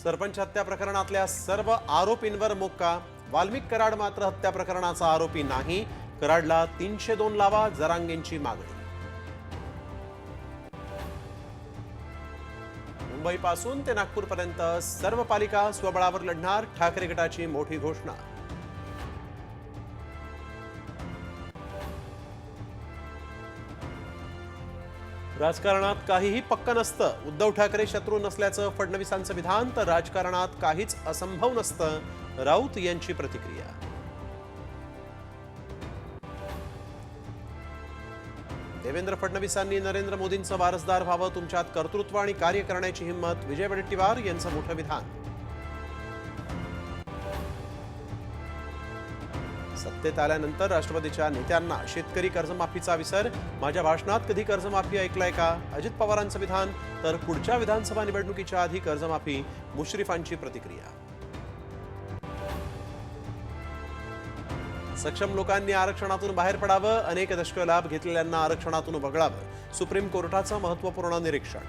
सरपंच हत्या प्रकरणातल्या सर्व आरोपींवर मोक्का. वाल्मिक कराड मात्र हत्या प्रकरणाचा आरोपी नाही. कराडला 302 लावा, जरांगेंची मागणी. मुंबईपासून ते नागपूरपर्यंत सर्व पालिका स्वबळावर लढणार, ठाकरे गटाची मोठी घोषणा. राजकारणात काहीही पक्क नसतं. उद्धव ठाकरे शत्रू नसल्याचं फडणवीसांचं विधान, तर राजकारणात काहीच असंभव नसतं, राऊत यांची प्रतिक्रिया. देवेंद्र फडणवीसांनी नरेंद्र मोदींचं वारसदार व्हावं, तुमच्यात कर्तृत्व आणि कार्य करण्याची हिंमत, विजय वडेट्टीवार यांचं मोठं विधान. सत्तेत आल्यानंतर राष्ट्रवादीच्या नेत्यांना शेतकरी कर्जमाफीचा विसर. माझ्या भाषणात कधी कर्जमाफी ऐकलाय का, अजित पवारांचं विधान. तर पुढच्या विधानसभा निवडणुकीच्या आधी कर्जमाफी, मुश्रीफांची प्रतिक्रिया. सक्षम लोकांनी आरक्षणातून बाहेर पडावं, अनेक दशकं लाभ घेतलेल्यांना आरक्षणातून वगळावं, सुप्रीम कोर्टाचं महत्त्वपूर्ण निरीक्षण.